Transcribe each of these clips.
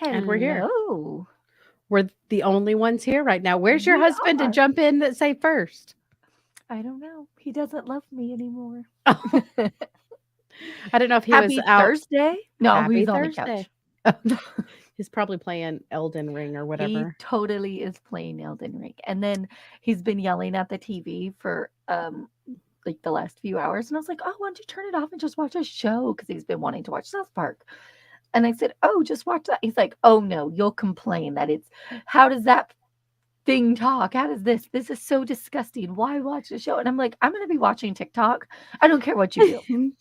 And we're here. Hello. We're the only ones here right now. Where's your We husband to are. jump in that say first? I don't know. He doesn't love me anymore. I don't know if he was Happy out. Thursday? No, Happy he's on the Thursday. couch. He's probably playing Elden Ring or He whatever. totally is playing Elden Ring. And then he's been yelling at the TV for like the last few hours. And I was like, oh, why don't you turn it off and just watch a show? Because he's been wanting to watch South Park. And I said, oh, just watch that. He's like, oh no, you'll complain that it's how does that thing talk? How does this? This is so disgusting. Why watch the show? And I'm like, I'm gonna be watching TikTok. I don't care what you do.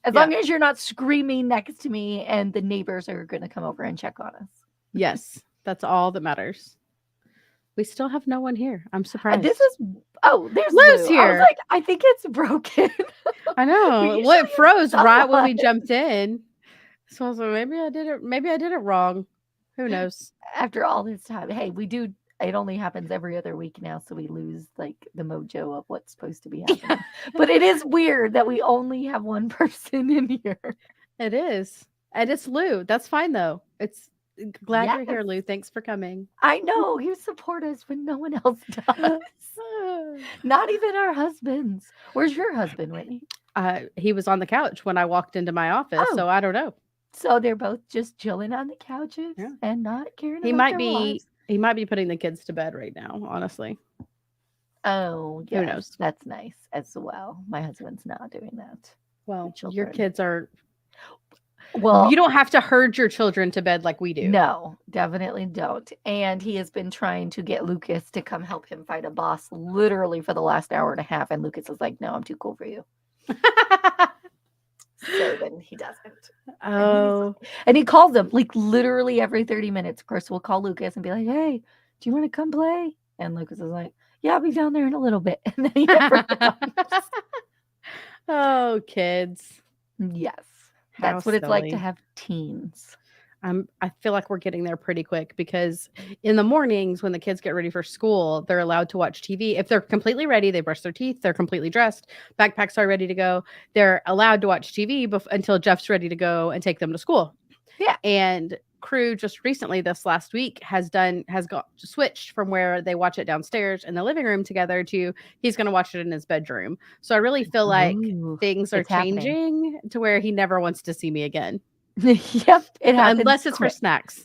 As Yeah. long as you're not screaming next to me and the neighbors are gonna come over and check on us. Yes, that's all that matters. We still have no one here. I'm This surprised. is there's Lou's Lou. I was here. like, I think it's broken. I We know. Well, usually it froze have right when we someone. jumped in. So I was like, maybe I did it wrong. Who knows? After all this time. Hey, we do it only happens every other week now, so we lose like the mojo of what's supposed to be happening. But it is weird that we only have one person in here. It is. And it's Lou. That's fine though. It's glad you're Yes. here, Lou. Thanks for coming. I know you support us when no one else does. Not even our husbands. Where's your husband, Whitney? He was on the couch when I walked into my office, Oh, so I don't know. so they're both just chilling on the couches Yeah. and not caring He about might their be wives. he might be putting the kids to bed right now, honestly. Oh, Who yes, knows? that's nice as well. My husband's not doing that. The Well, your children. kids are you Well, don't have to herd your children to bed like we do. no, definitely don't. And he has been trying to get Lucas to come help him fight a boss literally for the last hour and a half. And Lucas is like, no, I'm too cool for you. So then he doesn't. And then Oh, and he calls him like literally every 30 minutes. Of course, we'll call Lucas and be like, hey, do you want to come play? And Lucas is like, yeah, I'll be down there in a little bit. And then he never comes. oh, kids. Yes. How That's what it's like to silly. have teens. I feel like we're getting there pretty quick because in the mornings when the kids get ready for school, they're allowed to watch TV. If they're completely ready, they brush their teeth, they're completely dressed, backpacks are ready to go. They're allowed to watch TV until Jeff's ready to go and take them to school. Yeah. And crew just recently this last week has got switched from where they watch it downstairs in the living room together to he's going to watch it in his bedroom. So I really feel like Ooh, things are it's happening. changing to where he never wants to see me again Yep, it happens unless it's for quick. snacks.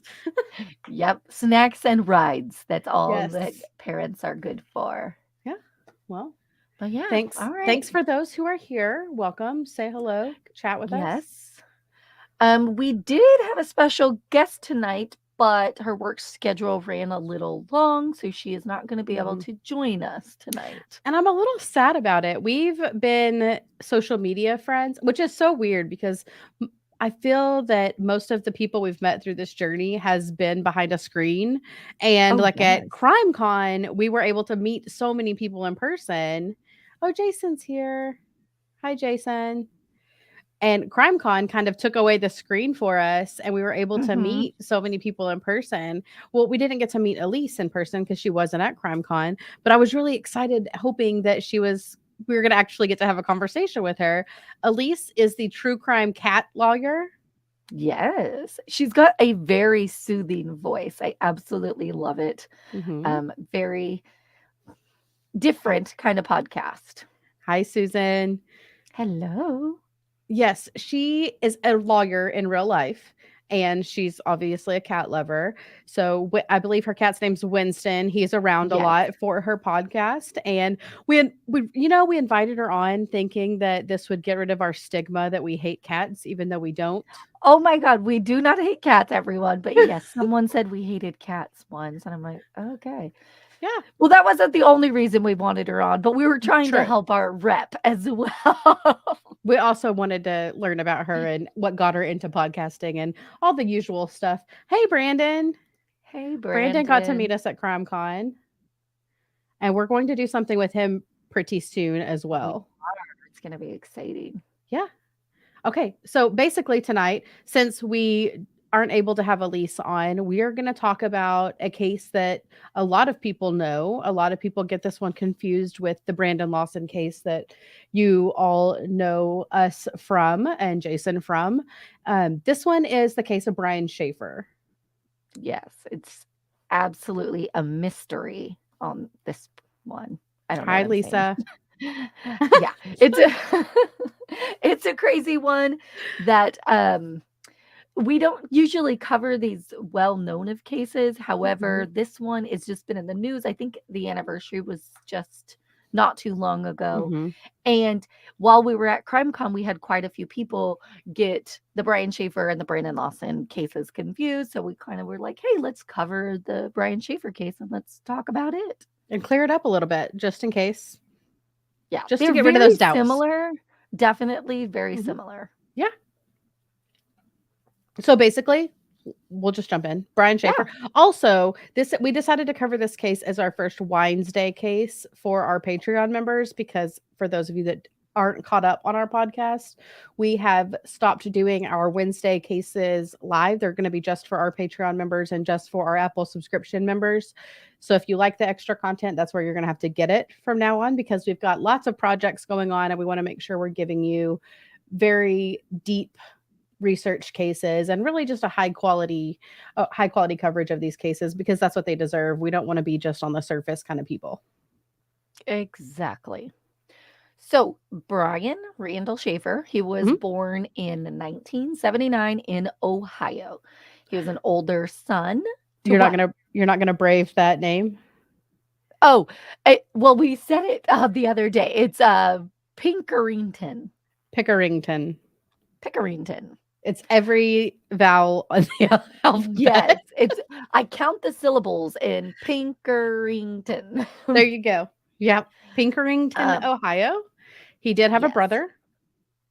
Yep, snacks and rides. That's all Yes. that parents are good for. Yeah. Well, But yeah, thanks. all right. Thanks for those who are here. Welcome. Say hello. Chat with us. Yes. We did have a special guest tonight, but her work schedule ran a little long, so she is not going to be able Mm. to join us tonight. And I'm a little sad about it. We've been social media friends, which is so weird because I feel that most of the people we've met through this journey has been behind a screen. And Oh, like at yes. Crime Con, we were able to meet so many people in person. Oh, Jason's here. Hi, Jason. And CrimeCon kind of took away the screen for us, and we were able to Hmm. meet so many people in person. Well, we didn't get to meet Elise in person because she wasn't at CrimeCon, but I was really excited, hoping that we were going to actually get to have a conversation with her. Elise is the true crime cat lawyer. Yes. She's got a very soothing voice. I absolutely love it. Hmm. Very different kind of podcast. Hi, Susan. Hello. Yes, she is a lawyer in real life, and she's obviously a cat lover. So I believe her cat's name's Winston. He's around a Yes. lot for her podcast, and we invited her on thinking that this would get rid of our stigma that we hate cats, even though we don't. Oh my God, we do not hate cats, everyone. But yes, someone said we hated cats once. And I'm like, okay. Yeah, Well, that wasn't the only reason we wanted her on, but we were trying to true. help our rep as well. We also wanted to learn about her and what got her into podcasting and all the usual stuff. Hey, Brandon. Hey, Brandon got to meet Brandon. us at CrimeCon, and we're going to do something with him pretty soon as We well. are. It's going to be exciting. Yeah. Okay. So basically tonight, since we aren't able to have Elise on, we are going to talk about a case that a lot of people know. A lot of people get this one confused with the Brandon Lawson case that you all know us from and Jason from. This one is the case of Brian Schaefer. Yes, it's absolutely a mystery on this one. I don't know Hi, what I'm saying. Lisa. Yeah, it's a it's a crazy one that we don't usually cover these well-known of cases. However, this one has just been in the news. I think the anniversary was just not too long ago. Mm-hmm. And while we were at CrimeCon, we had quite a few people get the Brian Schaefer and the Brandon Lawson cases confused. So we kind of were like, hey, let's cover the Brian Schaefer case and let's talk about it. And clear it up a little bit, just in case. Yeah, Just they're to get rid of very those doubts. similar. Definitely very similar. Yeah. So basically, we'll just jump in. Brian Schaefer. Yeah. Also, we decided to cover this case as our first Wednesday case for our Patreon members, because for those of you that aren't caught up on our podcast, we have stopped doing our Wednesday cases live. They're going to be just for our Patreon members and just for our Apple subscription members. So if you like the extra content, that's where you're going to have to get it from now on, because we've got lots of projects going on and we want to make sure we're giving you very deep research cases and really just a high quality coverage of these cases, because that's what they deserve. We don't want to be just on the surface kind of people. Exactly. So Brian Randall Schaefer, he was born in 1979 in Ohio. He was an older son. You're not gonna brave that name. Oh, well, we said it the other day. It's Pickerington. It's every vowel on the alphabet. Yes, it's. I count the syllables in Pickerington. There you go. Yep, Pickerington, Ohio. He did have a brother.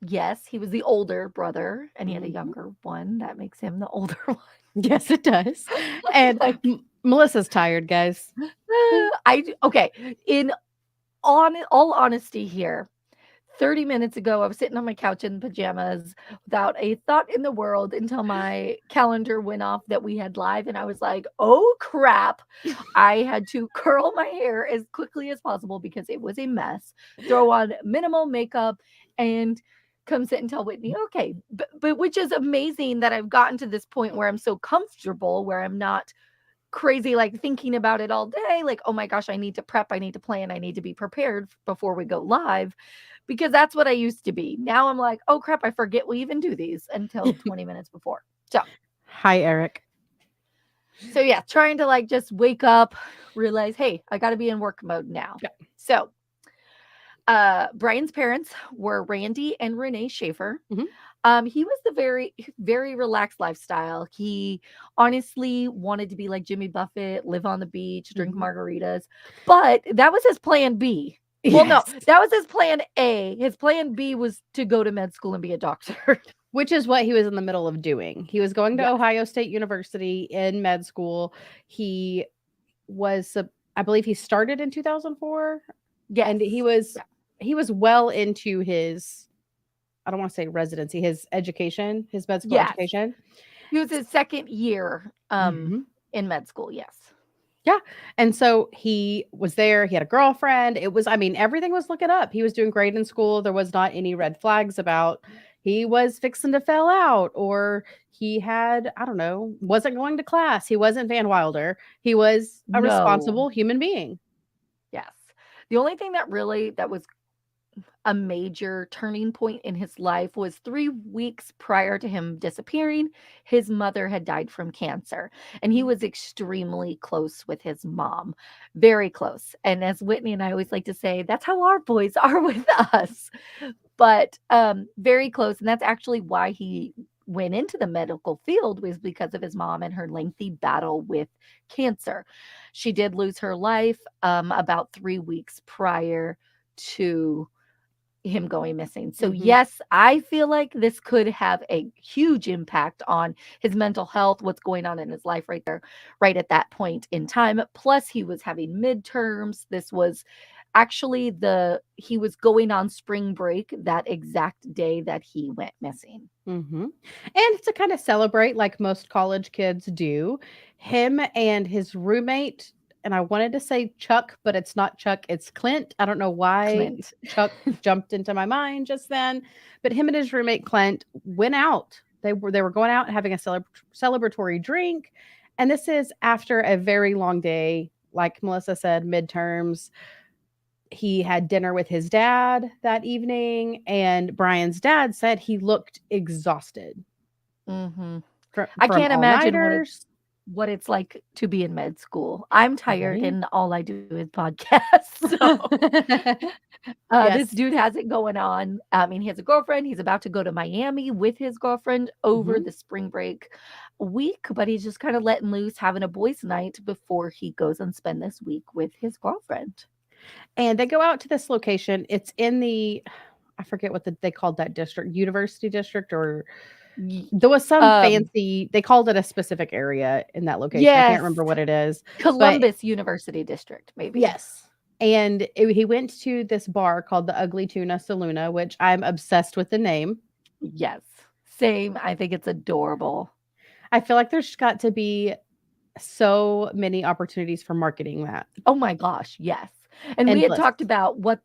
Yes, he was the older brother, and he had a younger one. That makes him the older one. Yes, it does. And Melissa's tired, guys. Okay. In all honesty here, 30 minutes ago, I was sitting on my couch in pajamas without a thought in the world until my calendar went off that we had live. And I was like, oh, crap. I had to curl my hair as quickly as possible because it was a mess. Throw on minimal makeup and come sit and tell Whitney, okay. But which is amazing that I've gotten to this point where I'm so comfortable, where I'm not crazy, like thinking about it all day. Like, oh my gosh, I need to prep. I need to plan. I need to be prepared before we go live. Because that's what I used to be. Now I'm like, oh crap, I forget we even do these until 20 minutes before. So, hi, Eric. So yeah, trying to like just wake up, realize, hey, I got to be in work mode now. Yeah. So, Brian's parents were Randy and Renee Schaefer. He was the very, very relaxed lifestyle. He honestly wanted to be like Jimmy Buffett, live on the beach, drink margaritas, but that was his plan B. Well, no, that was his plan A. His plan B was to go to med school and be a doctor. Which is what he was in the middle of doing. He was going to Ohio State University in med school. He was, I believe he started in 2004. Yeah. And he was well into his, I don't want to say residency, his education, his med school education. He was his second year in med school. Yes. Yeah. And so he was there. He had a girlfriend. It was, I mean, everything was looking up. He was doing great in school. There was not any red flags about he was fixing to fail out, or he had, I don't know, wasn't going to class. He wasn't Van Wilder. He was a responsible human being. Yes. The only thing that was a major turning point in his life was 3 weeks prior to him disappearing. His mother had died from cancer, and he was extremely close with his mom, very close. And as Whitney and I always like to say, that's how our boys are with us, but very close. And that's actually why he went into the medical field, was because of his mom and her lengthy battle with cancer. She did lose her life about 3 weeks prior to him going missing. So yes, I feel like this could have a huge impact on his mental health, what's going on in his life right there, right at that point in time. Plus he was having midterms. This was actually he was going on spring break that exact day that he went missing. Mhm. And to kind of celebrate like most college kids do, him and his roommate, and I wanted to say Chuck, but it's not Chuck, it's Clint. I don't know why Clint. Chuck jumped into my mind just then, but him and his roommate Clint went out. They were going out and having a celebratory drink, and this is after a very long day, like Melissa said, midterms. He had dinner with his dad that evening, and Brian's dad said he looked exhausted Hmm. I from can't imagine all-nighters. what it's like to be in med school. I'm tired Right? and all I do is podcasts. So this Yes. dude has it going on. I mean, he has a girlfriend. He's about to go to Miami with his girlfriend over Mhm. the spring break week, but he's just kind of letting loose, having a boys' night before he goes and spend this week with his girlfriend. And they go out to this location. It's in the I forget what they called that district, University District, or Ye- there was some Um, fancy they called it a specific area in that location. I can't yes, remember what it is, but Columbus University District, maybe. yes. And he went to this bar called the Ugly Tuna Saloona, which I'm obsessed with the name. Yes, same. I think it's adorable. I feel like there's got to be so many opportunities for marketing that. Oh my gosh, yes. And we had Endless. talked about what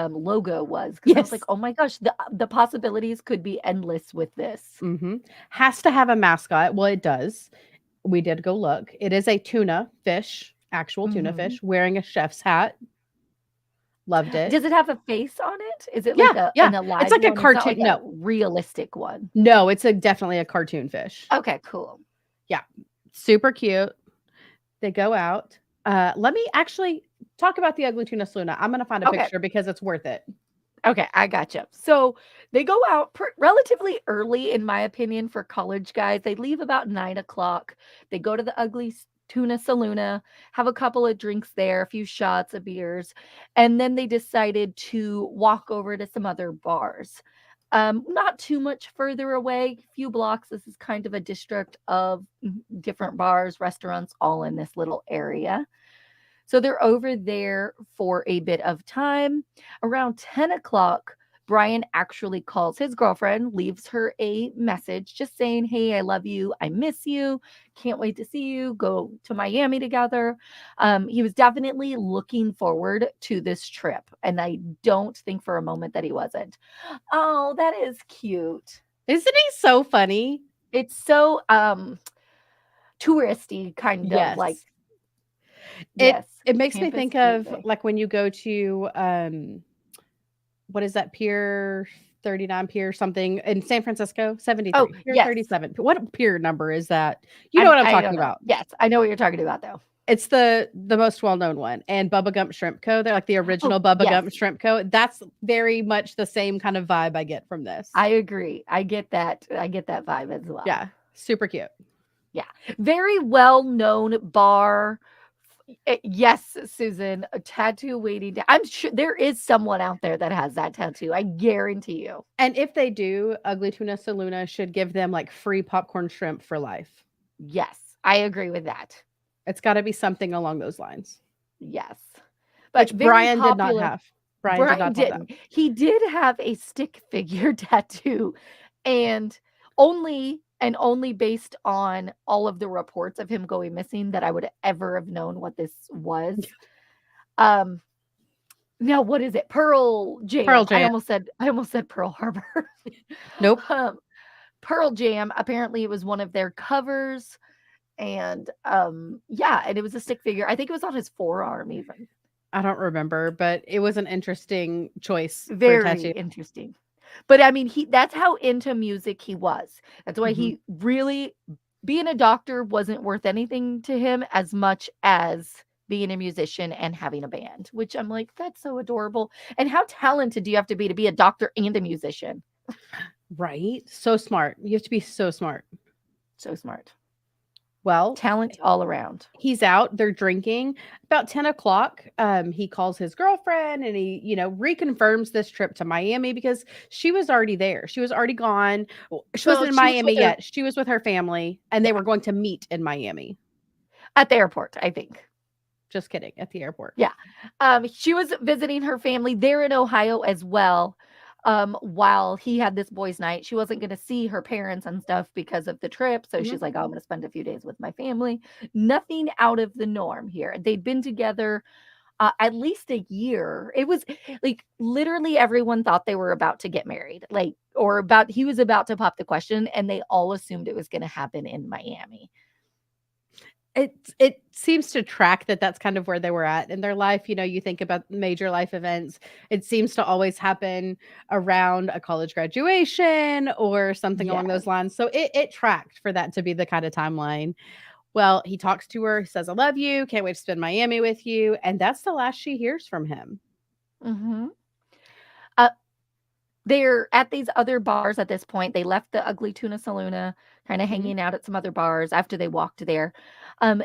logo was because I was like, Yes. "Oh my gosh, the possibilities could be endless with this." Mhm. Has to have a mascot. Well, it does. We did go look. It is a tuna fish, actual tuna Mhm. fish, wearing a chef's hat. Loved it. Does it have a face on it? Is it like Yeah, a yeah. an It's alive like a one? It's not cartoon. like a No, realistic one. no, it's a definitely a cartoon fish. Okay, cool. Yeah, super cute. They go out. Let me actually talk about the ugly tuna saloona. I'm gonna find a Okay. picture because it's worth it. Okay, I gotcha. So they go out relatively early, in my opinion, for college guys. They leave about 9 o'clock. They go to the Tuna Saloona, have a couple of drinks there, a few shots of beers, and then they decided to walk over to some other bars. Not too much further away, a few blocks. This is kind of a district of different bars, restaurants, all in this little area. So they're over there for a bit of time. Around 10 o'clock, Brian actually calls his girlfriend, leaves her a message just saying, "Hey, I love you. I miss you. Can't wait to see you. Go to Miami together." He was definitely looking forward to this trip. And I don't think for a moment that he wasn't. Oh, that is cute. Isn't he so funny? It's so touristy, kind of like, Yes. It yes, it makes me campus think of gateway. like when you go to what is that pier 39 pier something in San Francisco? Oh, 73, pier yes. 37. What pier number is that? You know what I'm I talking don't know. about. Yes, I know what you're talking about, though. It's the most well-known one, and Bubba Gump Shrimp Co. They're like the Oh, original Bubba yes, Gump Shrimp Co. That's very much the same kind of vibe I get from this. I agree. I get that. I get that vibe as well. Yeah, super cute. Yeah. Very well-known bar. Yes, Susan, a tattoo waiting to I'm sure there is someone out there that has that tattoo. I guarantee you. And if they do, Ugly Tuna Saloona should give them like free popcorn shrimp for life. Yes, I agree with that. It's got to be something along those lines, Yes. But which very Brian did not popular. have. Brian did Brian not have that. didn't. He did have a stick figure tattoo, and only based on all of the reports of him going missing that I would ever have known what this was. Um, Now what is it? Pearl Pearl Jam. Jam. I almost said Pearl Harbor. Nope. um, Pearl Jam. Apparently, it was one of their covers, and yeah, and it was a stick figure. I think it was on his forearm, even. I don't remember, but it was an interesting choice for a Very tattoo. interesting. But I mean, that's how into music he was. That's why Mhm. he really being a doctor wasn't worth anything to him as much as being a musician and having a band, which I'm like, that's so adorable. And how talented do you have to be a doctor and a musician? Right? So smart. You have to be so smart. So smart. Well, Talent all around. he's out, they're drinking. About 10 o'clock, he calls his girlfriend and he, reconfirms this trip to Miami because she was already there. She was already gone. She Well, wasn't in she was Miami with her, yet. She was with her family and they yeah, were going to meet in Miami. at the airport, I think. Just kidding, at the airport. Yeah. She was visiting her family there in Ohio as well. While he had this boys' night, she wasn't going to see her parents and stuff because of the trip. So Mhm. she's like, oh, I'm going to spend a few days with my family. Nothing out of the norm here. They'd been together at least a year. It was like literally everyone thought they were about to get married, like, or about he was about to pop the question, and they all assumed it was going to happen in Miami. It seems to track that that's kind of where they were at in their life. You know, you think about major life events, it seems to always happen around a college graduation or something along Yes. those lines. So it tracked for that to be the kind of timeline. Well, he talks to her, he says, I love you, can't wait to spend Miami with you. And that's the last she hears from him. Hmm. Uh, they're at these other bars at this point. They left the Ugly Tuna Saloona, kind of Mhm. hanging out at some other bars after they walked there.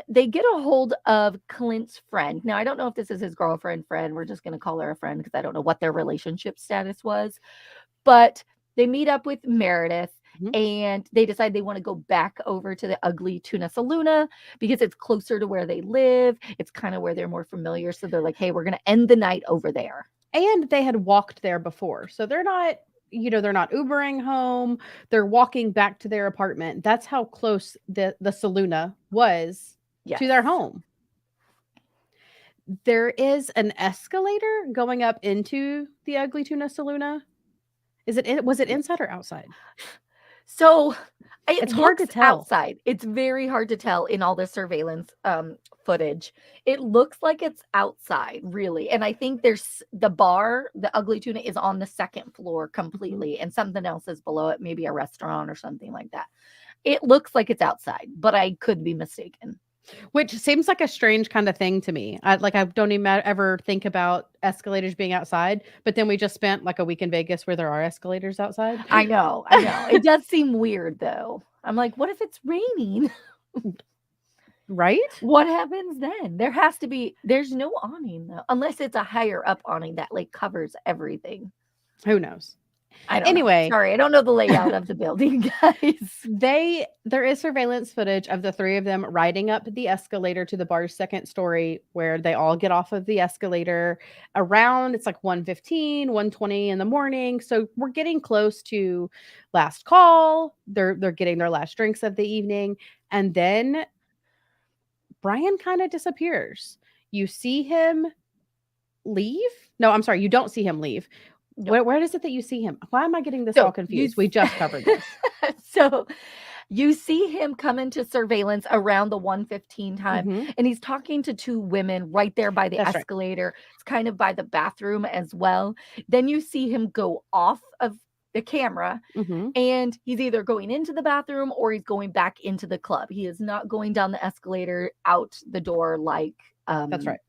They get a hold of Clint's friend. Now, I don't know if this is his girlfriend friend. We're just going to call her a friend because I don't know what their relationship status was. But they meet up with Meredith Mhm. and they decide they want to go back over to the Ugly Tuna Saloona because it's closer to where they live. It's kind of where they're more familiar. So they're like, hey, we're going to end the night over there. And they had walked there before. So they're not, you know, they're not Ubering home. They're walking back to their apartment. That's how close the Saloona was to their Yes. home. There is an escalator going up into the Ugly Tuna Saloona. Was it Yeah. inside or outside? So it It's hard to looks tell. outside. It's very hard to tell in all the surveillance footage. It looks like it's outside, really. And I think there's the bar, the Ugly Tuna is on the second floor Mhm. completely, and something else is below it, maybe a restaurant or something like that. It looks like it's outside, but I could be mistaken. Which seems like a strange kind of thing to me. I don't even ever think about escalators being outside, but then we just spent like a week in Vegas where there are escalators outside. I know, I know. It does seem weird though. I'm like, what if it's raining? Right? What happens then? There's no awning though, unless it's a higher up awning that like covers everything. Who knows? I don't know. Anyway, Sorry, I don't know the layout of the building, guys. there is surveillance footage of the three of them riding up the escalator to the bar's second story where they all get off of the escalator around it's like 1:15, 1:20 in the morning. So we're getting close to last call. They're getting their last drinks of the evening. And then Brian kind of disappears. You see him leave? No, I'm sorry, you don't see him leave. No. Where is it that you see him? Why am I getting this all So you confused? We just covered this. so you see him come into surveillance around the 1:15 time, Mhm. and he's talking to two women right there by the That's right. escalator. It's kind of by the bathroom as well. Then you see him go off of the camera, Mhm. and he's either going into the bathroom or he's going back into the club. He is not going down the escalator out the door like That's right.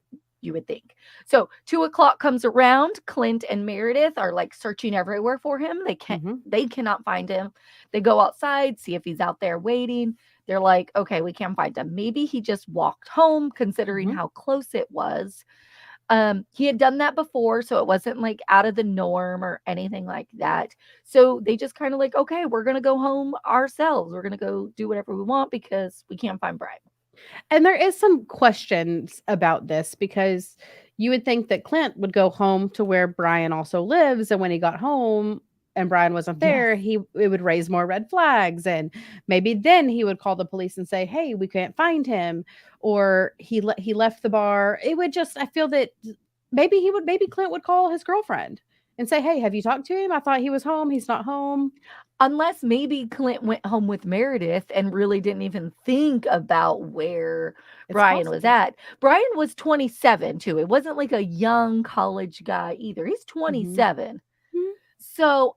you would think. So 2 o'clock comes around. Clint and Meredith are like searching everywhere for him. Mhm. They cannot find him. They go outside, see if he's out there waiting. They're like, okay, we can't find him. Maybe he just walked home, considering Mhm. how close it was. He had done that before, so it wasn't like out of the norm or anything like that. So they just kind of like, okay, we're gonna go home ourselves. We're gonna go do whatever we want because we can't find Brian. And there is some questions about this because you would think that Clint would go home to where Brian also lives, and when he got home and Brian wasn't Yes. there, it would raise more red flags, and maybe then he would call the police and say, "Hey, we can't find him," or he left the bar. It would just I feel that maybe Clint would call his girlfriend and say, "Hey, have you talked to him? I thought he was home. He's not home." Unless maybe Clint went home with Meredith and really didn't even think about where It's Brian was possible. at. Brian was 27 too. It wasn't like a young college guy either. He's Mhm. 27. Mhm. So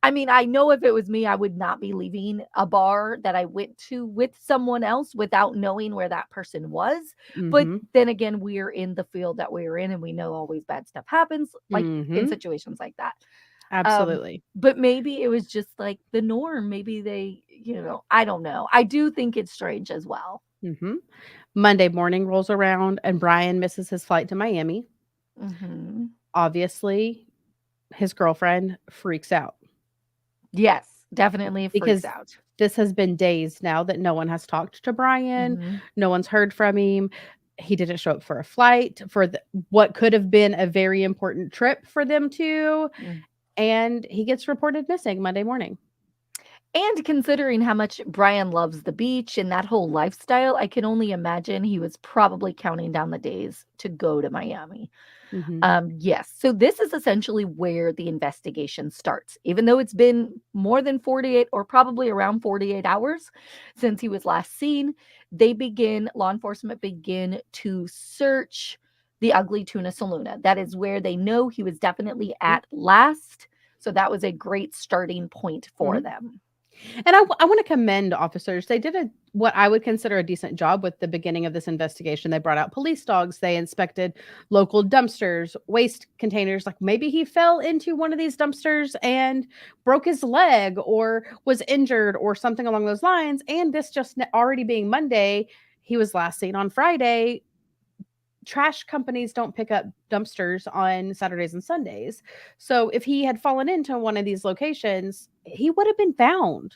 I mean, I know if it was me, I would not be leaving a bar that I went to with someone else without knowing where that person was. But Mhm. then again, we're in the field that we're in and we know always bad stuff happens like in Mhm. situations like that. Um, Absolutely. but maybe it was just like the norm. Maybe they, I don't know. I do think it's strange as well. Mhm. Monday morning rolls around and Brian misses his flight to Miami. Hmm. Obviously, his girlfriend freaks out Yes, definitely freaks because out. this has been days now that no one has talked to Brian. Hmm. No one's heard from him. He didn't show up for a flight for what could have been a very important trip for them to, Mm. and he gets reported missing Monday morning. And considering how much Brian loves the beach and that whole lifestyle, I can only imagine he was probably counting down the days to go to Miami. Mhm. Yes. So this is essentially where the investigation starts. Even though it's been more than 48 or probably around 48 hours since he was last seen, law enforcement begin to search the Ugly Tuna Saloon. That is where they know he was definitely Mhm. at last. So that was a great starting point for Mhm. them. And I want to commend officers. They did what I would consider a decent job with the beginning of this investigation. They brought out police dogs. They inspected local dumpsters, waste containers. Like maybe he fell into one of these dumpsters and broke his leg or was injured or something along those lines. And this just already being Monday, he was last seen on Friday. Trash companies don't pick up dumpsters on Saturdays and Sundays. So if he had fallen into one of these locations, he would have been found.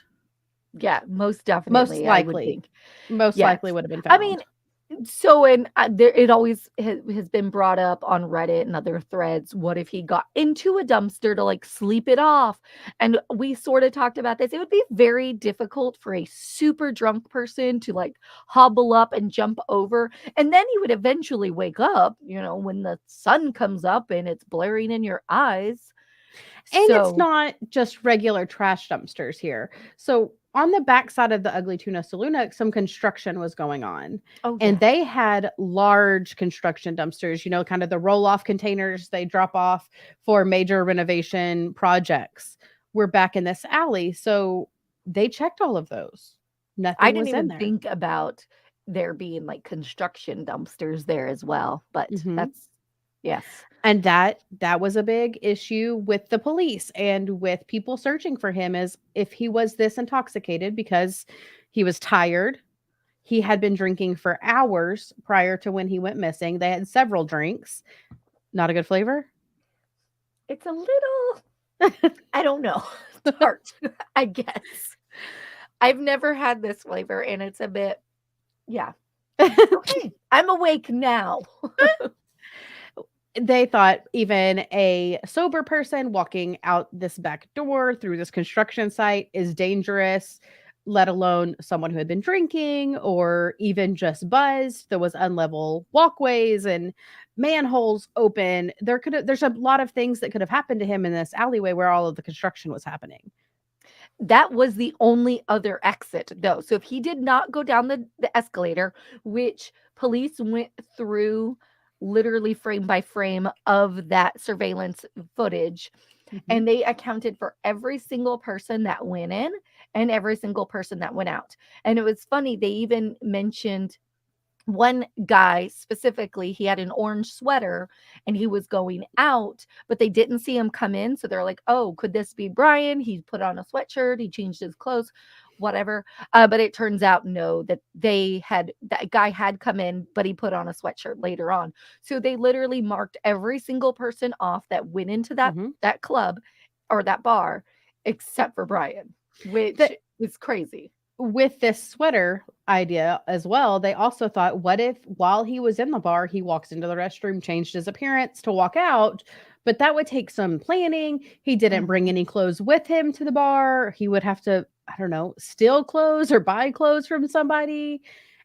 Yeah, most Most definitely, I would likely. think. Most Yes. likely would have been I mean, found. so and there it always has been brought up on Reddit and other threads. What if he got into a dumpster to like sleep it off? And we sort of talked about this. It would be very difficult for a super drunk person to like hobble up and jump over. And then he would eventually wake up, when the sun comes up and it's blaring in your eyes. And it's So, not just regular trash dumpsters here. So on the backside of the Ugly Tuna Saloon, some construction was going on. oh And yeah. they had large construction dumpsters, kind of the roll off containers they drop off for major renovation projects. We're back in this alley. So they checked all of those. I Nothing didn't was in even there. think about there being, like, construction dumpsters there as well, but Hmm. yes. And that was a big issue with the police and with people searching for him, as if he was this intoxicated because he was tired. He had been drinking for hours prior to when he went missing. They had several drinks. Not a good flavor? It's a little I don't know, tart, I guess. I've never had this flavor, and it's a bit yeah. Okay, I'm awake now. They thought even a sober person walking out this back door through this construction site is dangerous, let alone someone who had been drinking or even just buzzed. There was unlevel walkways and manholes open. There's a lot of things that could have happened to him in this alleyway where all of the construction was happening. That was the only other exit, though. So if he did not go down the escalator, which police went through literally frame by frame of that surveillance footage, Mhm. and they accounted for every single person that went in and every single person that went out. And it was funny, they even mentioned one guy specifically, he had an orange sweater and he was going out, but they didn't see him come in. So they're like, oh, could this be Brian? He put on a sweatshirt, he changed his clothes, whatever. But it turns out, no, that guy had come in, but he put on a sweatshirt later on. So they literally marked every single person off that went into Mhm. that club or that bar, except for Brian, which The is crazy. With this sweater idea as well, they also thought, what if while he was in the bar, he walks into the restroom, changed his appearance to walk out? But that would take some planning. He didn't bring Mhm. any clothes with him to the bar. He would have to, I don't know, steal clothes or buy clothes from somebody.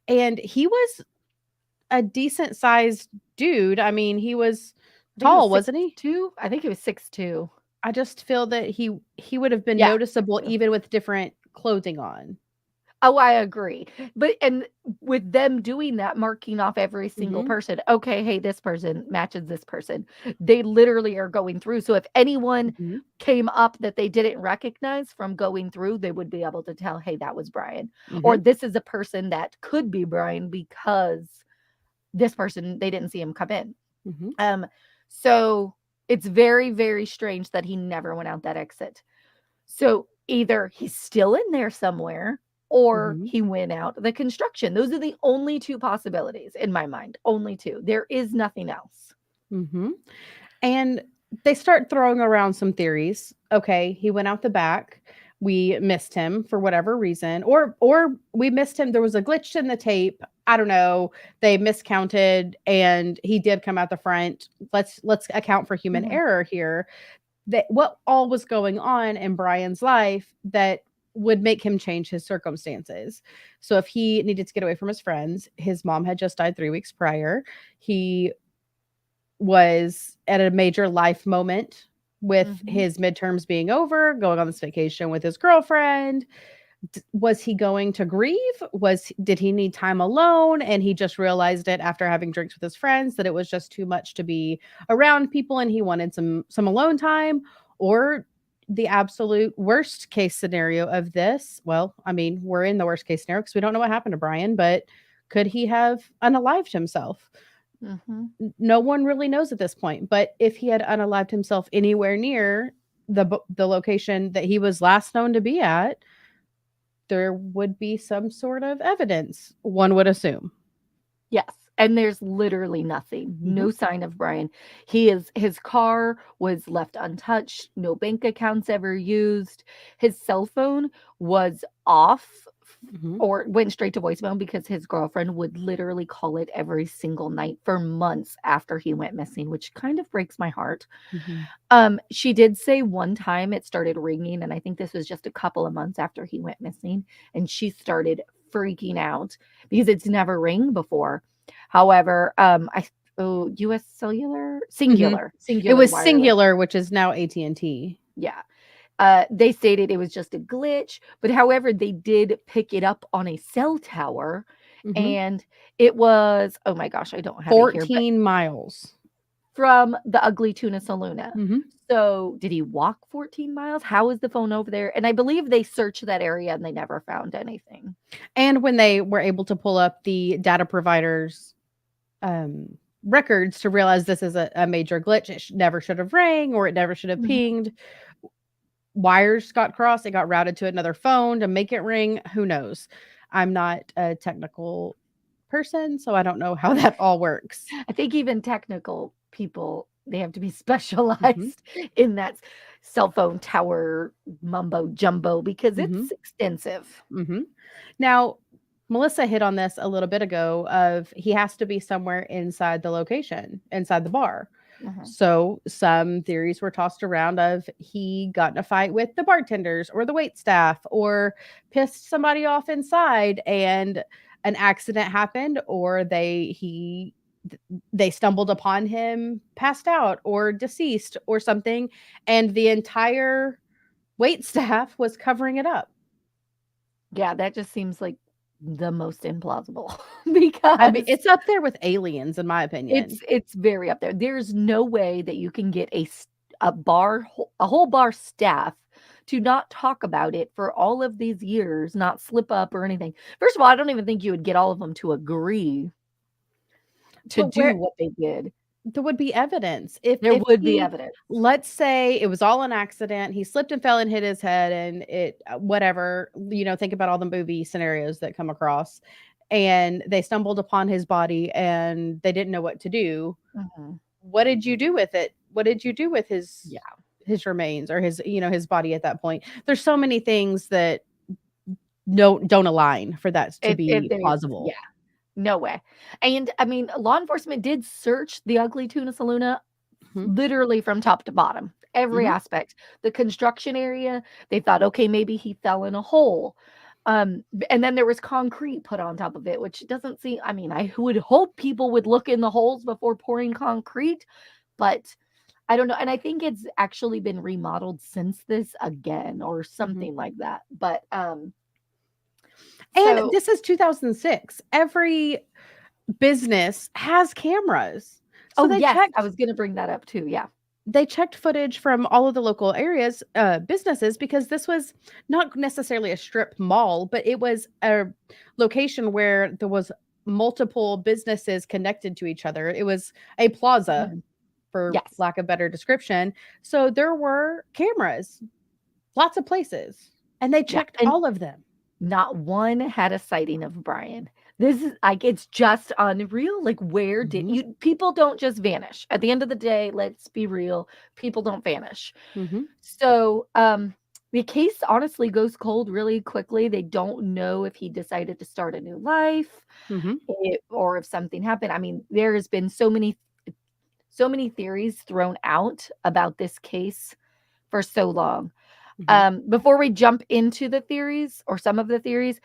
And he was a decent sized dude. I mean, he was I think he was tall, six wasn't he? two. I think he was 6'2". I just feel that he would have been Yeah. noticeable even with different clothing on. Oh, I agree. But and with them doing that, marking off every single Mhm. person, okay, hey, this person matches this person. They literally are going through. So if anyone Mhm. came up that they didn't recognize from going through, they would be able to tell, hey, that was Brian. Or Mhm. this is a person that could be Brian because this person, they didn't see him come in. Mhm. Um, so it's very, very strange that he never went out that exit. So either he's still in there somewhere or Mhm. he went out the construction. Those are the only two possibilities in my mind. Only two. There is nothing else. Mhm. And they start throwing around some theories. Okay, he went out the back. we missed him for whatever reason, or we missed him. There was a glitch in the tape. I don't know. They miscounted and he did come out the front. Let's account for human Mhm. error here. That what all was going on in Brian's life that would make him change his circumstances. So if he needed to get away from his friends, his mom had just died 3 weeks prior. He was at a major life moment with Mhm. his midterms being over, going on this vacation with his girlfriend. Was he going to grieve? Did he need time alone and he just realized it after having drinks with his friends that it was just too much to be around people and he wanted some alone time? Or the absolute worst case scenario of this, well, I mean, we're in the worst case scenario because we don't know what happened to Brian, but could he have unalived himself? Mhm. No one really knows at this point. But if he had unalived himself anywhere near the location that he was last known to be at, there would be some sort of evidence, one would assume. Yes, and there's literally nothing, Mhm, no sign of Brian. His car was left untouched, no bank accounts ever used. His cell phone was off mhm, or went straight to voicemail because his girlfriend would literally call it every single night for months after he went missing, which kind of breaks my heart. mhm. She did say one time it started ringing, and I think this was just a couple of months after he went missing, and she started freaking out because it's never rang before. However, US Cellular, Mhm. It Singular was Wireless, Singular, which is now AT&T. yeah. They stated it was just a glitch, but however, they did pick it up on a cell tower, Mhm. and it was, oh my gosh, I don't have it here, but 14 miles. from the Ugly Tuna Saloona. Mhm. So, did he walk 14 miles? How is the phone over there? And I believe they searched that area and they never found anything. And when they were able to pull up the data providers records to realize this is a major glitch, it never should have rang or it never should have Mhm. pinged. Wires got crossed, it got routed to another phone to make it ring. Who knows? I'm not a technical person, so I don't know how that all works. I think even technical people, they have to be Mhm, specialized in that cell phone tower mumbo jumbo because mhm, it's extensive. mhm. Now, Melissa hit on this a little bit ago of he has to be somewhere inside the location, inside the bar. Mhm. So some theories were tossed around of he got in a fight with the bartenders or the wait staff or pissed somebody off inside and an accident happened or they stumbled upon him passed out or deceased or something and the entire wait staff was covering it up. Yeah, that just seems like the most implausible I mean, because it's up there with aliens in my opinion. it's very up there. There's no way that you can get a whole bar staff to not talk about it for all of these years, not slip up or anything. First of all, I don't even think you would get all of them to agree to But do where what they did. there would be evidence. If There if would be he evidence. let's say it was all an accident, he slipped and fell and hit his head and it whatever, think about all the movie scenarios that come across and they stumbled upon his body and they didn't know what to do. Mhm. What did you do with it? What did you do with Yeah. his remains or his body at that point? There's so many things that don't align for that to It be there's yeah, plausible. no way. And I mean, law enforcement did search the Ugly Tuna Saloona Mhm, literally from top to bottom, every mhm, aspect. The construction area, they thought, okay, maybe he fell in a hole. And then there was concrete put on top of it, which doesn't seem, I mean, I would hope people would look in the holes before pouring concrete, but I don't know. And I think it's actually been remodeled since this again or mhm. something like that. But And so this is 2006. Every business has cameras. So oh yes, I was gonna bring that up too. Yeah. they checked footage from all of the local areas, businesses, because this was not necessarily a strip mall, but it was a location where there was multiple businesses connected to each other. It was a plaza, Mhm. for Yes. lack of better description. So there were cameras, lots of places, and they Yeah. checked And all of them. not one had a sighting of Brian. This is like it's just unreal. Like, where did Mhm, you people don't just vanish. At the end of the day, let's be real, people don't vanish. mhm, So, The case honestly goes cold really quickly. They don't know if he decided to start a new life, Mhm. or if something happened. I mean, there has been so many theories thrown out about this case for so long. Mhm. Before we jump into the theories or some of the theories,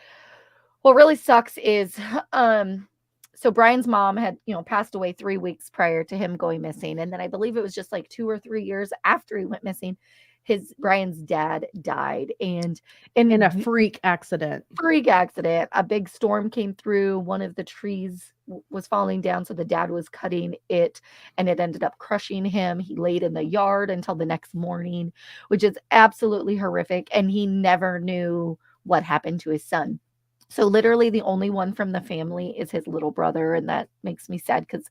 what really sucks is, um, so Brian's mom had, passed away 3 weeks prior to him going missing, and then I believe it was just like 2 or 3 years after he went missing, his Brian's dad died, and In a in freak accident. freak accident, a big storm came through, one of the trees was falling down, so the dad was cutting it, and it ended up crushing him. He laid in the yard until the next morning, which is absolutely horrific, and he never knew what happened to his son. So literally the only one from the family is his little brother, and that makes me sad because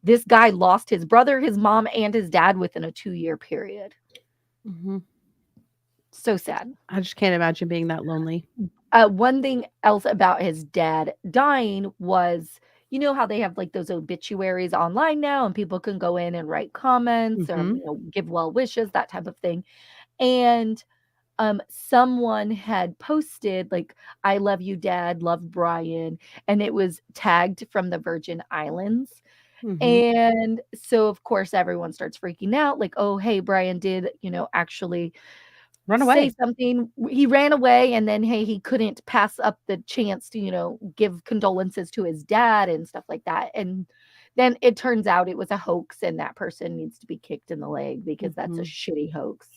this guy lost his brother, his mom, and his dad within a 2-year period. Mhm. So sad. I just can't imagine being that lonely. One thing else about his dad dying was, how they have like those obituaries online now, and people can go in and write comments or, Mhm. give well wishes, that type of thing. And someone had posted like, "I love you, Dad, love Brian," and it was tagged from the Virgin Islands. Mhm. And so, of course, everyone starts freaking out, like, "Oh, hey, Brian did, actually Run say away. something. He ran away, and then, hey, he couldn't pass up the chance to, give condolences to his dad and stuff like that." And then it turns out it was a hoax, and that person needs to be kicked in the leg because that's a Mhm. shitty hoax.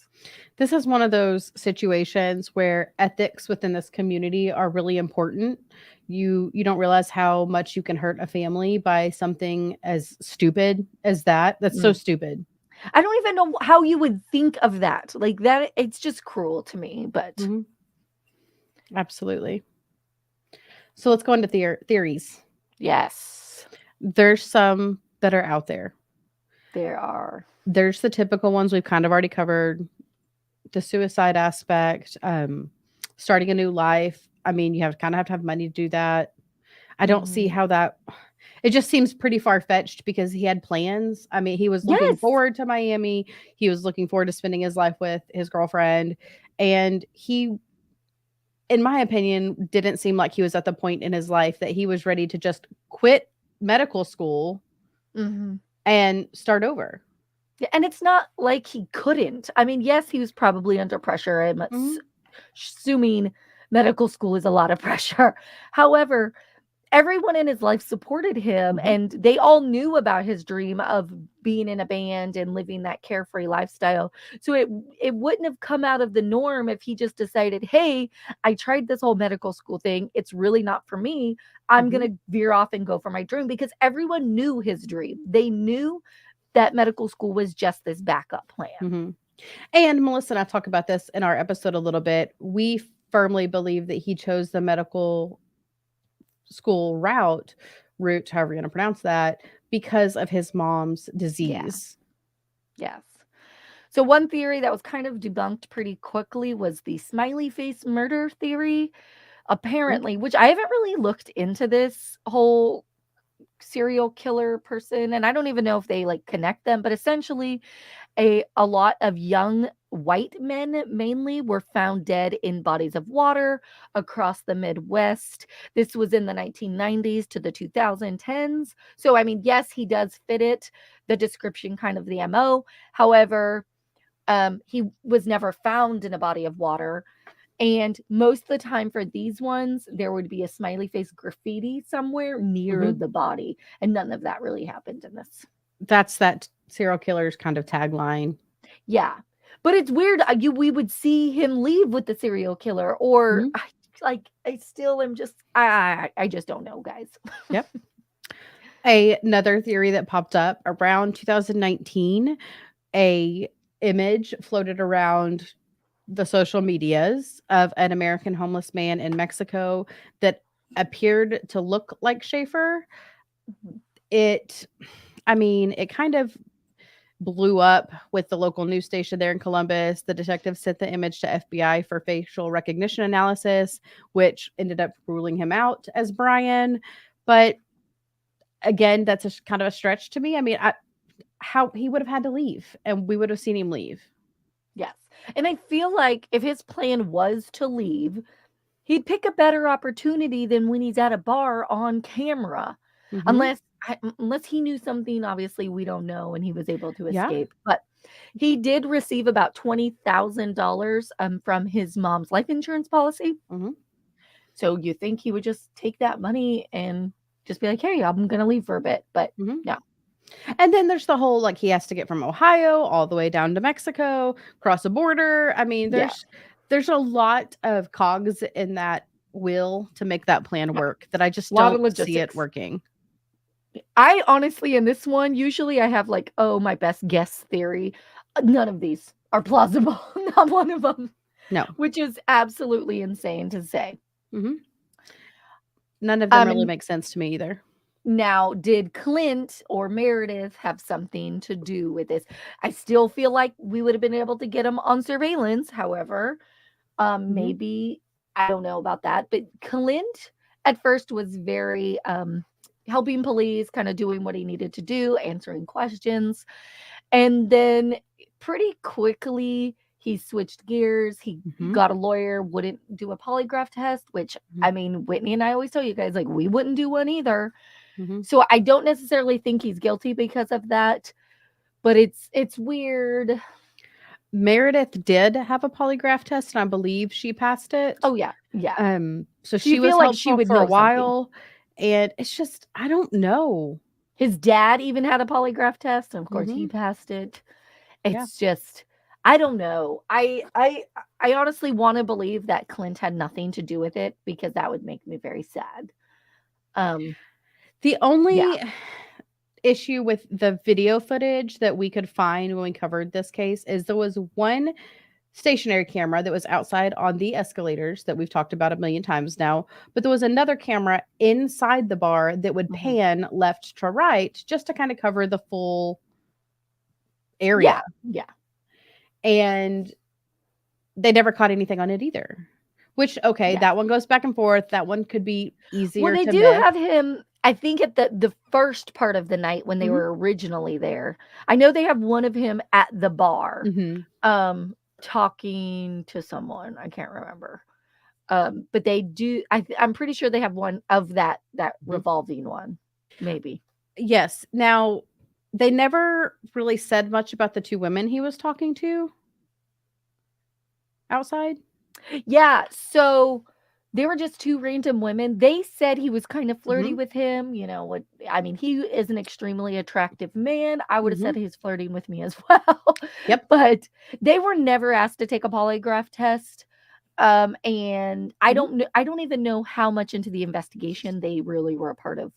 This is one of those situations where ethics within this community are really important. You don't realize how much you can hurt a family by something as stupid as that. That's so Mm. stupid. I don't even know how you would think of that. Like that, it's just cruel to me, but Mhm. Absolutely. So let's go into theories. yes, There's some that are out there. there are. There's the typical ones we've kind of already covered, the suicide aspect, starting a new life. I mean, you have to have money to do that. I don't see Mhm. how that it just seems pretty far-fetched because he had plans. I mean, he was looking Yes. forward to Miami. He was looking forward to spending his life with his girlfriend, and he, in my opinion, didn't seem like he was at the point in his life that he was ready to just quit medical school Mhm. and start over. Yeah, and it's not like he couldn't. I mean, yes, he was probably under pressure. I'm Mhm, assuming medical school is a lot of pressure. However, everyone in his life supported him, mhm, and they all knew about his dream of being in a band and living that carefree lifestyle. So it wouldn't have come out of the norm if he just decided, "Hey, I tried this whole medical school thing. It's really not for me. I'm mhm, going to veer off and go for my dream," because everyone knew his dream. They knew that medical school was just this backup plan. mhm. And Melissa and I talk about this in our episode a little bit. We firmly believe that he chose the medical school route, however you're gonna pronounce that, because of his mom's Yeah. disease. Yes. So one theory that was kind of debunked pretty quickly was the smiley face murder theory. Mhm, Apparently, which I haven't really looked into this whole serial killer person, and I don't even know if they like connect them, but essentially a lot of young white men mainly were found dead in bodies of water across the Midwest. This was in the 1990s to the 2010s. So I mean, yes, he does fit it, the description, kind of the MO. However, he was never found in a body of water. And most of the time for these ones, there would be a smiley face graffiti somewhere near mhm. the body. And none of that really happened in this. That's that serial killer's kind of tagline. Yeah. But it's weird. We would see him leave with the serial killer, or Mhm, I still am just, I just don't know, guys. yep. Another theory that popped up around 2019, a image floated around the social medias of an American homeless man in Mexico that appeared to look like Schaefer. It I mean, it kind of blew up with the local news station there in Columbus. The detective sent the image to FBI for facial recognition analysis, which ended up ruling him out as Brian. But again, that's kind of a stretch to me. I mean, how he would have had to leave, and we would have seen him leave. Yes. And I feel like if his plan was to leave, he'd pick a better opportunity than when he's at a bar on camera. Mhm. Unless he knew something obviously we don't know and he was able to Yeah. escape. But he did receive about $20,000 from his mom's life insurance policy. Mhm. So you think he would just take that money and just be like, "Hey, I'm gonna leave for a bit," but Mhm. no. And then there's the whole, like, he has to get from Ohio all the way down to Mexico, cross a border. I mean, Yeah, there's a lot of cogs in that wheel to make that plan yeah, work that I just a lot of don't see it logistics. working. I honestly, in this one, usually I have like, oh, my best guess theory. None of these are plausible. Not one of them, No. which is absolutely insane to say. Mhm. None of them really And make sense to me either. now, did Clint or Meredith have something to do with this? I still feel like we would have been able to get him on surveillance. However, Mhm. maybe I don't know about that, but Clint at first was very helping police, kind of doing what he needed to do, answering questions. And then pretty quickly he switched gears. He Mhm. got a lawyer, wouldn't do a polygraph test, which Mhm. I mean, Whitney and I always tell you guys, like, we wouldn't do one either. Mhm. So I don't necessarily think he's guilty because of that, but it's weird. Meredith did have a polygraph test, and I believe she passed it. Oh yeah, yeah. So So you she was feel like she helpful would for a know something. while, and it's just I don't know. His dad even had a polygraph test, and of course he Mhm. passed it. Yeah. It's just I don't know. I honestly want to believe that Clint had nothing to do with it because that would make me very sad. Um The yeah. only issue with the video footage that we could find when we covered this case is there was one stationary camera that was outside on the escalators that we've talked about a million times now, but there was another camera inside the bar that would Mhm. pan left to right just to kind of cover the full area. Yeah. Yeah. And they never caught anything on it either. Which, okay, Yeah. that one goes back and forth. That one could be Well, easier they to do miss. have him, I think, at the first part of the night when they Mhm. were originally there. I know they have one of him at the bar, Mhm. talking to someone. I can't remember. But they do. I'm pretty sure they have one of that Mhm. revolving one, maybe. Yes. Now, they never really said much about the 2 women he was talking to outside. Yeah. So they were just two random women. They said he was kind of flirty Mhm. with him. You know what? I mean, he is an extremely attractive man. I would have Mhm. said he's flirting with me as well. Yep. But they were never asked to take a polygraph test. And I Mhm. don't know. I don't even know how much into the investigation they really were a part of.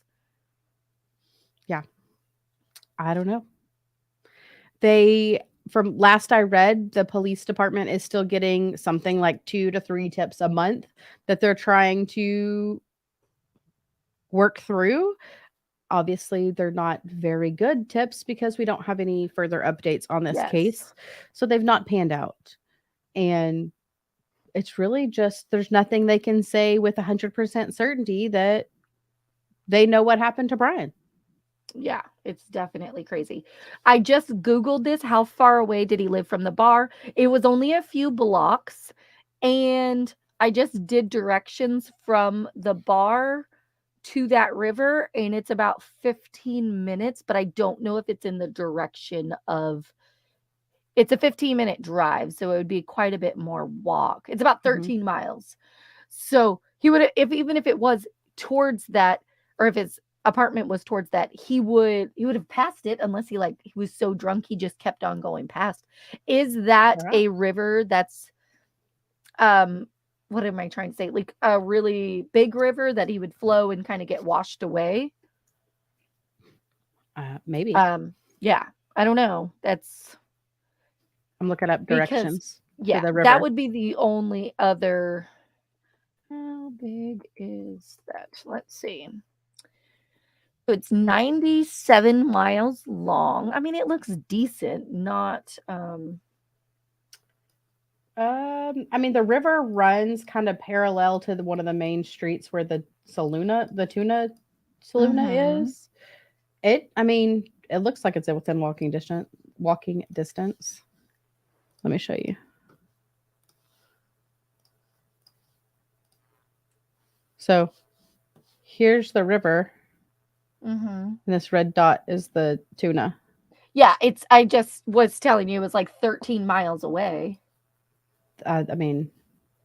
Yeah. I don't know. They from last I read, the police department is still getting something like 2 to 3 tips a month that they're trying to work through. Obviously, they're not very good tips because we don't have any further updates on this Yes. case. So they've not panned out. And it's really just there's nothing they can say with 100% certainty that they know what happened to Brian. Yeah, it's definitely crazy. I just Googled this. How far away did he live from the bar? It was only a few blocks. And I just did directions from the bar to that river, and it's about 15 minutes, but I don't know if it's in the direction of it's a 15-minute drive, so it would be quite a bit more walk. It's about Mhm. 13 miles. So he would if even if it was towards that, or if his apartment was towards that, he would have passed it unless he was so drunk he just kept on going past. Is that Yeah. a river that's um what am I trying to say? Like a really big river that he would flow and kind of get washed away? Maybe. Yeah, I don't know. That's I'm looking up because directions to yeah, the that river. would be the only other. How big is that? Let's see. So it's 97 miles long. I mean, it looks decent, not I mean, the river runs kind of parallel to one of the main streets where the tuna Saluna mhm. is. I mean, it looks like it's within walking distance. Walking distance. Let me show you. So here's the river, Mm-hmm. and this red dot is the tuna. Yeah, it's. I just was telling you it was like 13 miles away. I mean,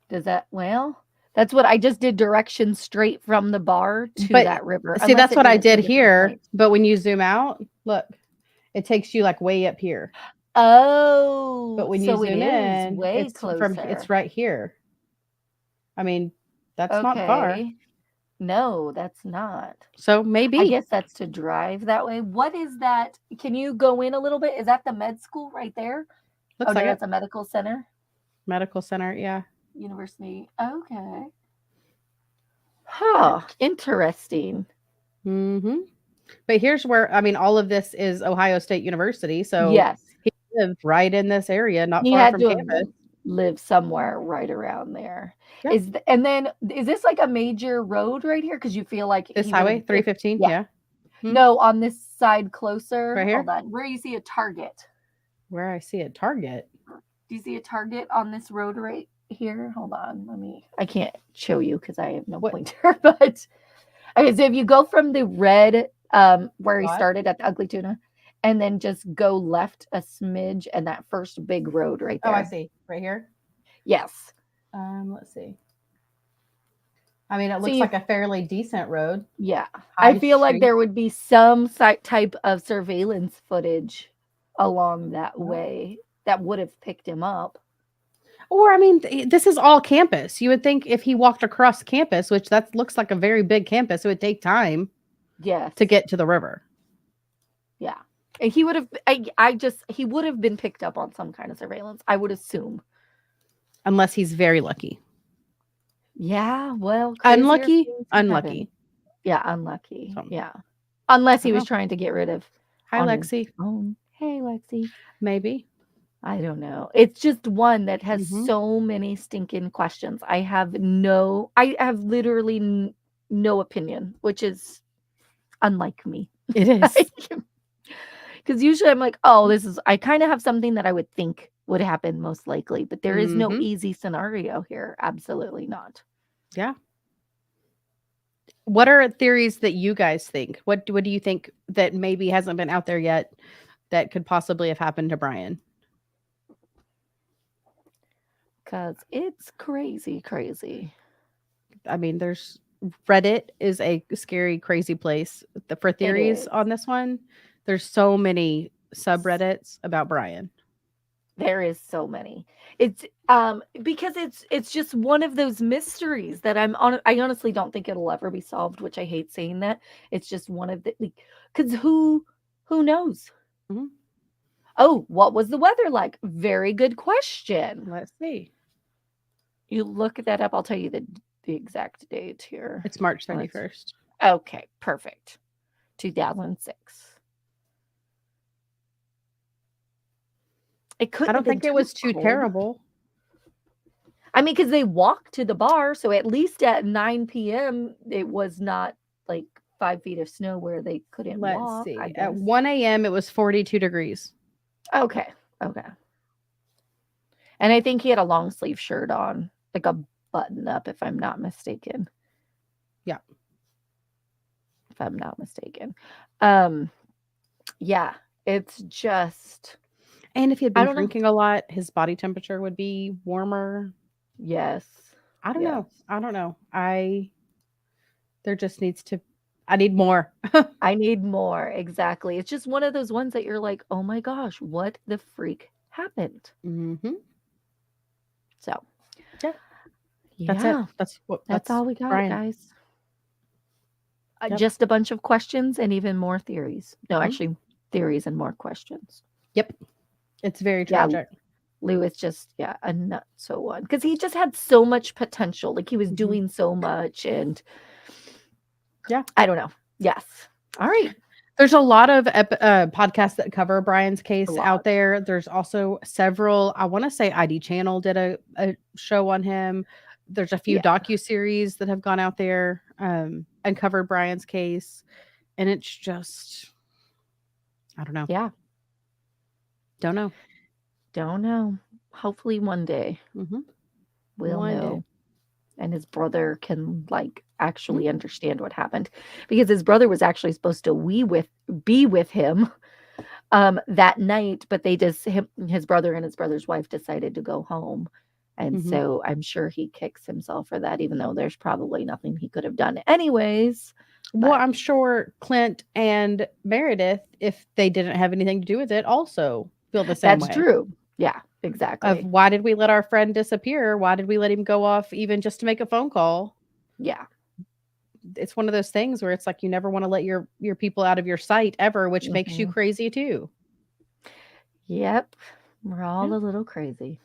Does that, well, that's what I just did, directions straight from the bar to but that river, see, unless that's it what did I it to did a different here. point. But when you zoom out, look, it takes you like way up here. But Oh, when you so it zoom is in, way it's closer. right here. I mean, that's not far. Okay. No, that's not. So I maybe guess that's to drive that way. What is that? Can you go in a little bit? Is that the med school right there? Oh looks like no, it. that's a medical center. Medical center, yeah. University. Okay. Huh. Interesting. Hmm. But here's where I mean, all of this is Ohio State University, so Yes. he lived right in this area, not He far had from to have campus. lived somewhere right around there. Yeah, And then is this like a major road right here? Because you feel like this he would have, highway, 315. yeah. Yeah. Hmm. No, on this side closer. Right Hold here, on. Where you see a Target. where I see a Target. Do you see a Target on this road right here? Hold on. I can't show you because I have no What pointer, but okay, so if you go from the red, where he dot? started at the Ugly Tuna, and then just go left a smidge and that first big road right Oh, I there. see. Right here. Yes. Let's see. I mean, it So looks you, like a fairly decent road. yeah, I High feel like street. there would be some type of surveillance footage along that Well, way that would have picked him up. or I mean, this is all campus. You would think if he walked across campus, which that looks like a very big campus, it would take time Yes. to get to the river. Yeah. And he would have, he would have been picked up on some kind of surveillance, I would assume. Unless he's very lucky. Yeah, well, crazier Unlucky, things have happened. unlucky. Yeah, unlucky. So, Yeah. Unless I he don't was know. trying to get rid of Hi, on his Lexi. phone. Hey, Lexi. Maybe. I don't know. It's just one that has Hmm. so many stinking questions. I have literally no opinion, which is unlike me. It is. Because usually I'm like, oh, I kind of have something that I would think would happen most likely, but there is no Hmm. easy scenario here. Absolutely not. Yeah. What are theories that you guys think? What do you think that maybe hasn't been out there yet that could possibly have happened to Brian? Because it's crazy, crazy. I mean, there's Reddit is a scary, crazy place for It theories is. on this one. There's so many subreddits about Brian. There is so many. It's because it's just one of those mysteries that I honestly don't think it'll ever be solved, which I hate saying that. It's just one of the, like, cuz who knows? Mhm. Oh, what was the weather like? Very good question. Let's see. You look that up, I'll tell you the exact date here. It's March Let's- 31st. Okay, perfect. 2006. It couldn't I have don't been think it too was too cold. terrible. I mean, because they walked to the bar, so at least at 9 p.m. it was not like 5 feet of snow where they couldn't Let's walk, I see. guess. At 1 a.m., it was 42 degrees. Okay, okay. And I think he had a long sleeve shirt on, like a button up, if I'm not mistaken. Yeah. If I'm not mistaken. Yeah, it's just, And if he had I been don't know. drinking a lot, his body temperature would be warmer. Yes. I don't Yes. know. I don't know. There just needs to, I need more. I need more. Exactly. It's just one of those ones that you're like, oh my gosh, what the freak happened? Hmm. So, Yeah. That's it. yeah, That's that's all we got, Brian. guys. Yep. Just a bunch of questions and even more theories. No, Mhm. actually, theories and more questions. Yep. It's very Yeah, tragic. Lou is just, yeah, a nutso one because he just had so much potential. Like he was Mhm. doing so much, and Yeah. I don't know. Yes. All right. There's a lot of podcasts that cover Brian's case lot. out there. There's also several, I want to say ID Channel did a show on him. There's a few Yeah. docu-series that have gone out there and covered Brian's case. And it's just, I don't know. Yeah. Don't know. Don't know. Hopefully one day Mhm. we'll One know. day. and his brother can like Mm, actually understand what happened, because his brother was actually supposed to be with him that night, but his brother and his brother's wife decided to go home. And mhm. so I'm sure he kicks himself for that, even though there's probably nothing he could have done anyways. Well, But I'm sure Clint and Meredith, if they didn't have anything to do with it, also feel the same that's way. true. Yeah, Of exactly. why did we let our friend disappear? Why did we let him go off even just to make a phone call? Yeah. It's one of those things where it's like you never want to let your people out of your sight ever, which makes you Hmm. crazy too. Yep. We're Yeah. all a little crazy.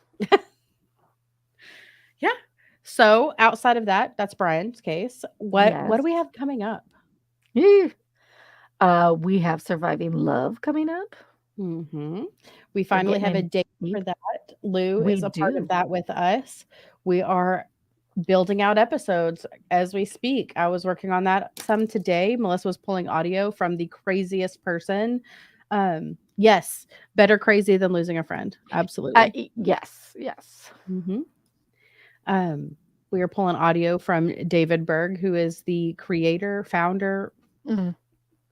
Yeah. So outside of that, that's Brian's case. What Yes. do we have coming up? Eh. We have Surviving Love coming up. Hmm. We We're finally getting have a in date for deep. that. Lou We is a part of do. that with us. We are building out episodes as we speak. I was working on that some today. Melissa was pulling audio from the craziest person. Yes, better crazy than losing a friend. Absolutely. Yes. Yes. Hmm. Um, we are pulling audio from David Berg, who is the creator, founder, Mhm.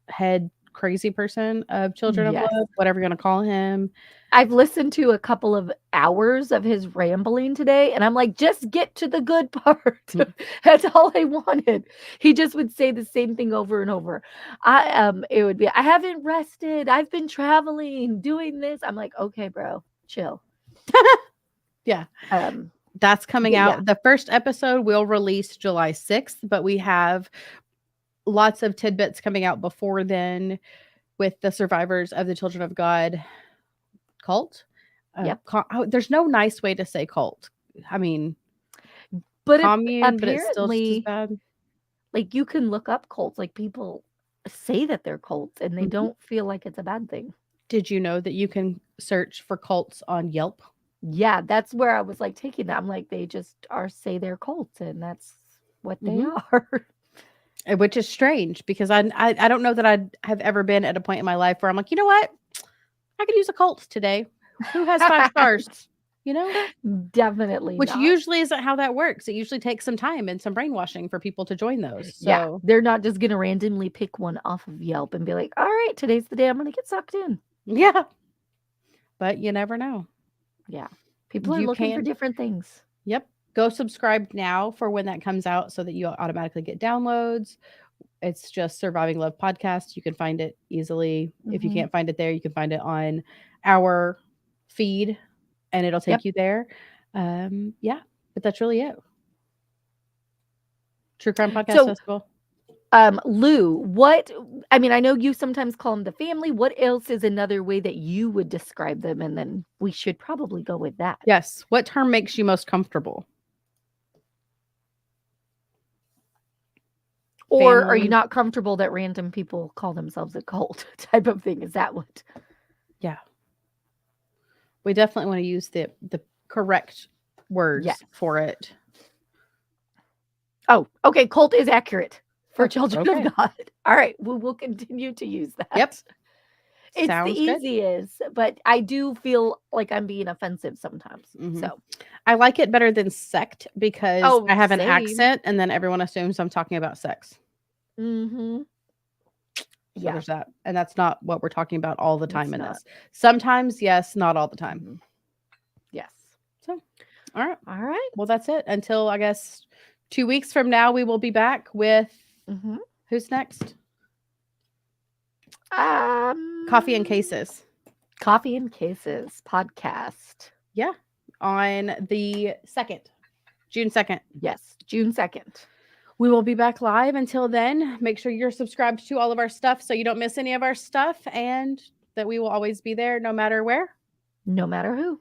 head crazy person of Children of Yes. Love, whatever you're going to call him. I've listened to a couple of hours of his rambling today, and I'm like, just get to the good part. That's all I wanted. He just would say the same thing over and over. It would be, I haven't rested. I've been traveling, doing this. I'm like, okay, bro, chill. Yeah. Um, That's coming but yeah, out. The first episode will release July 6th, but we have lots of tidbits coming out before then with the survivors of the Children of God cult. yep. There's no nice way to say cult. I mean, But commune, but it's still just as apparently, bad. like you can look up cults. Like people say that they're cults, and they Mhm. don't feel like it's a bad thing. Did you know that you can search for cults on Yelp? Yeah, that's where I was, like, taking that. I'm like, they just are say they're cults, and that's what they Mhm. are. Which is strange because I don't know that I have ever been at a point in my life where I'm like, you know what, I could use a cult today. Who has 5 stars? You know, Definitely which not. usually isn't how that works. It usually takes some time and some brainwashing for people to join those. Yeah, So they're not just gonna randomly pick one off of Yelp and be like, "Alright, today's the day I'm gonna get sucked in." yeah, but you never know. Yeah. People are You looking for can, different things. yep. Go subscribe now for when that comes out so that you automatically get downloads. It's just Surviving Love Podcast. You can find it easily. If you Mhm. can't find it there, you can find it on our feed and it'll Yep. take you there. Yeah, but that's really it. True Crime Podcast So, Festival. Lou, I mean, I know you sometimes call them the family. What else is another way that you would describe them? And then we should probably go with that. Yes. What term makes you most comfortable? Or are you Family. not comfortable that random people call themselves a cult type of thing? Is that what? Yeah. We definitely want to use the correct Yes. words for it. Oh, okay. Cult is accurate for Oh, children okay. of God. All right. We will continue to use Yep. that. It's the Sounds good. easiest, but I do feel like I'm being offensive sometimes. Hmm. So, I like it better than sect because oh, I have an same. accent and then everyone assumes I'm talking about sex. Mm-hmm. So Yeah, there's that. And that's not what we're talking about all the time it's in not. this. Sometimes, yes, not all the time. Mhm. Yes. So, all right. All right. Well, that's it. Until I guess 2 weeks from now, we will be back with Mm-hmm. who's next? Coffee and Um, Cases. Coffee and Cases podcast. Yeah. On the 2nd, June 2nd. Yes, June 2nd. We will be back live. Until then, make sure you're subscribed to all of our stuff so you don't miss any of our stuff and that we will always be there no matter where. No matter who.